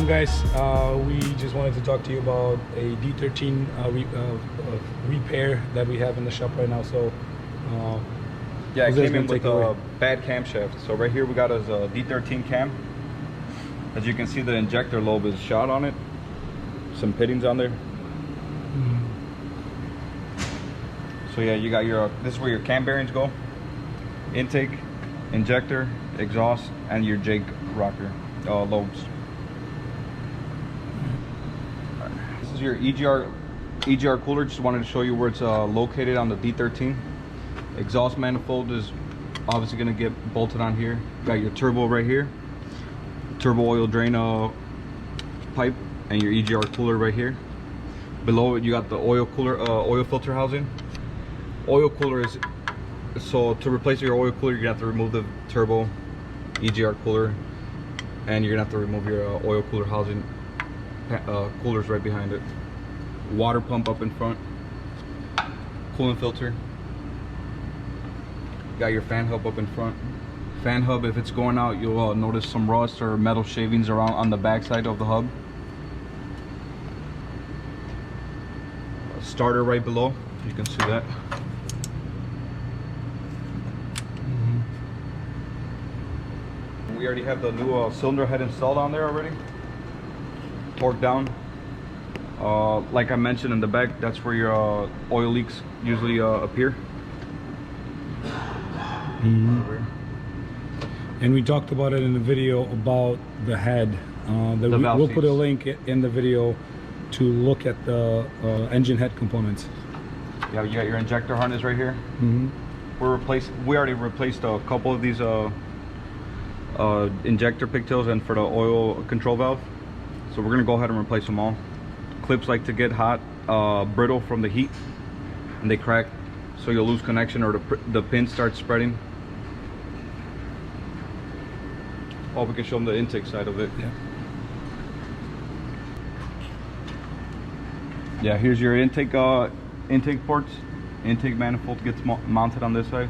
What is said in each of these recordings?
on, guys? We just wanted to talk to you about a D13 repair that we have in the shop right now. So yeah, it came in with a bad camshaft. So right here we got us a D13 cam. As you can see, the injector lobe is shot on it. Some pittings on there. So yeah, you got your, this is where your cam bearings go. Intake, injector, exhaust, and your Jake rocker lobes. This is your EGR cooler. Just wanted to show you where it's located on the D13. Exhaust manifold is obviously going to get bolted on here. Got your turbo right here, turbo oil drain pipe, and your EGR cooler right here. Below it you got the oil cooler, oil filter housing. Oil cooler is, so to replace your oil cooler, you're gonna have to remove the turbo, EGR cooler, and you're gonna have to remove your oil cooler housing. Coolers right behind it. Water pump up in front. Coolant filter. Got your fan hub up in front. Fan hub, if it's going out, you'll notice some rust or metal shavings around on the back side of the hub. Starter right below, you can see that. We already have the new cylinder head installed on there already. Torqued down. Like I mentioned in the back, that's where your oil leaks usually appear. And we talked about it in the video about the head. We'll put a link in the video to look at the engine head components. Yeah, you got your injector harness right here. We already replaced a couple of these injector pigtails and for the oil control valve. So we're gonna go ahead and replace them all. Clips like to get hot, brittle from the heat, and they crack, so you'll lose connection or the pin starts spreading. Oh, we can show them the intake side of it. Yeah, here's your intake ports. Intake manifold gets mounted on this side.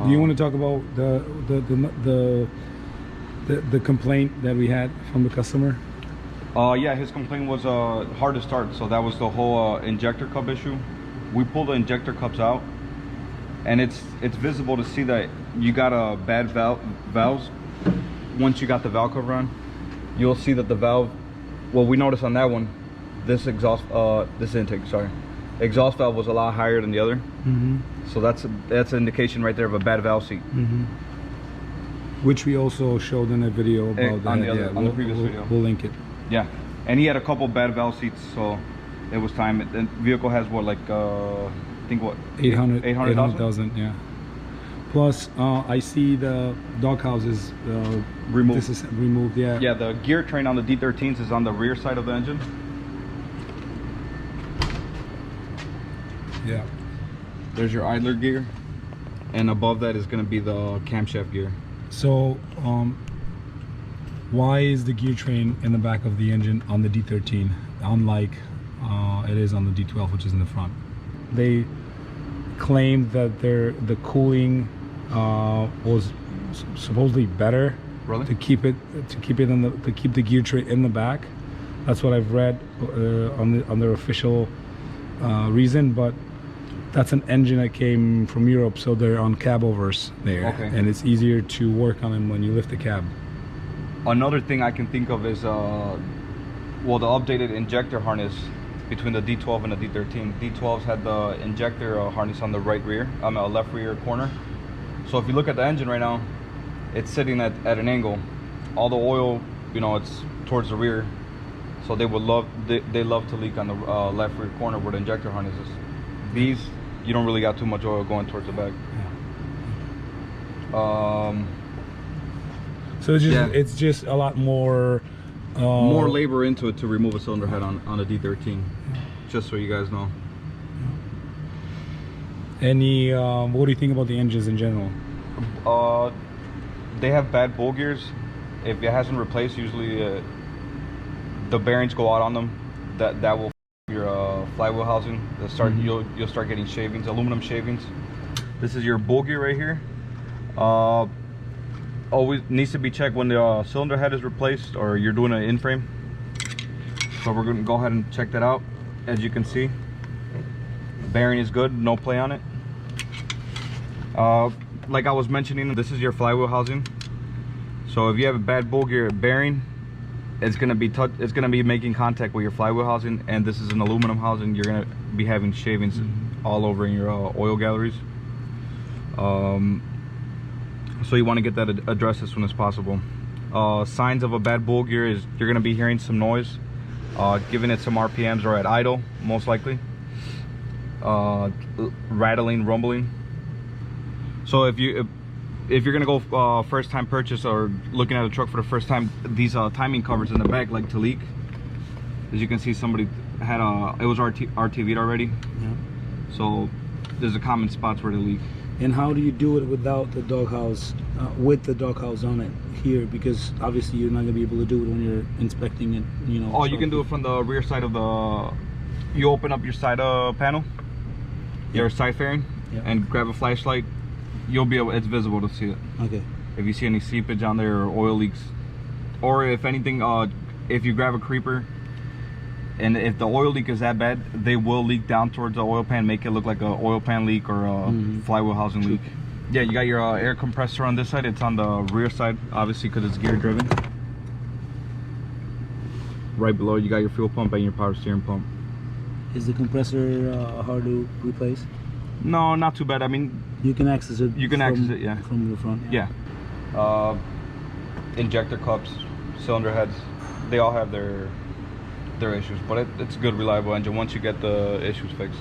Do you want to talk about the complaint that we had from the customer? Yeah, his complaint was hard to start, so that was the whole injector cup issue. We pulled the injector cups out, and it's visible to see that you got a bad valves. Once you got the valve cover on, you'll see that the valve, well, we noticed on that one, this exhaust valve was a lot higher than the other. So that's an indication right there of a bad valve seat. Which we also showed in a video about on the previous video. We'll link it. Yeah, and he had a couple bad valve seats, so it was time. The vehicle has what, like I think what, 800,000. Yeah. Plus, I see the dog houses removed. This is removed. Yeah. Yeah, the gear train on the D13s is on the rear side of the engine. Yeah. There's your idler gear, and above that is going to be the camshaft gear. So, why is the gear train in the back of the engine on the D13, unlike it is on the D12, which is in the front? They claimed that the cooling was supposedly better. Really? To keep the gear train in the back. That's what I've read on their official reason, but that's an engine that came from Europe, so they're on cab overs there. Okay. And it's easier to work on them when you lift the cab. Another thing I can think of is well, the updated injector harness between the D12 and the D13. D12s had the injector harness on the left rear corner. So if you look at the engine right now, it's sitting at an angle. All the oil, it's towards the rear, so they love to leak on the left rear corner where the injector harness is. These, you don't really got too much oil going towards the back. So it's just a lot more labor into it to remove a cylinder head on a D13. Just so you guys know. What do you think about the engines in general? They have bad bowl gears. If it hasn't replaced, usually the bearings go out on them. That will your flywheel housing. You'll start getting shavings, aluminum shavings. This is your bowl gear right here. always needs to be checked when the cylinder head is replaced or you're doing an in-frame. So we're gonna go ahead and check that out. As you can see, bearing is good, no play on it. Like I was mentioning, this is your flywheel housing. So if you have a bad bull gear bearing, it's gonna be making contact with your flywheel housing, and this is an aluminum housing. You're gonna be having shavings all over in your oil galleries. So you want to get that addressed as soon as possible. Signs of a bad bull gear is you're gonna be hearing some noise, giving it some RPMs or at idle, most likely. Rattling, rumbling. So if you're gonna go first time purchase or looking at a truck for the first time, these timing covers in the back like to leak. As you can see, somebody had it was RTV'd already. Yeah. So there's a common spots where they leak. And how do you do it without the doghouse, with the doghouse on it here? Because obviously you're not gonna be able to do it when you're inspecting it, you know. Oh, you can do it from the rear side of the. You open up your side panel, your side fairing, and grab a flashlight. You'll be able. It's visible to see it. Okay. If you see any seepage on there or oil leaks, or if anything, if you grab a creeper, and if the oil leak is that bad, they will leak down towards the oil pan, make it look like a oil pan leak or a flywheel housing leak. Yeah, you got your air compressor on this side. It's on the rear side, obviously, because it's gear driven. Right below, you got your fuel pump and your power steering pump. Is the compressor hard to replace? No, not too bad. I mean, you can access it. You can access it, yeah, from the front. Yeah. Injector cups, cylinder heads, they all have their issues, but it's a good, reliable engine once you get the issues fixed.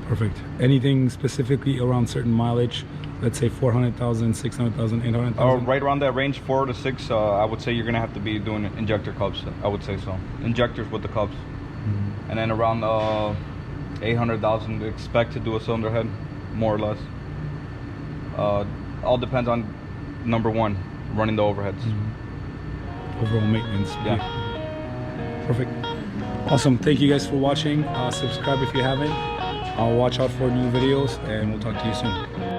Perfect. Anything specifically around certain mileage? Let's say 400,000, 600,000, 800,000. Right around that range, 4 to 6. I would say you're gonna have to be doing injector cups. I would say so. Injectors with the cups, and then around 800,000, expect to do a cylinder head, more or less. All depends on number one, running the overheads. Overall maintenance. Yeah. Perfect. Awesome. Thank you guys for watching. Subscribe if you haven't. Watch out for new videos, and we'll talk to you soon.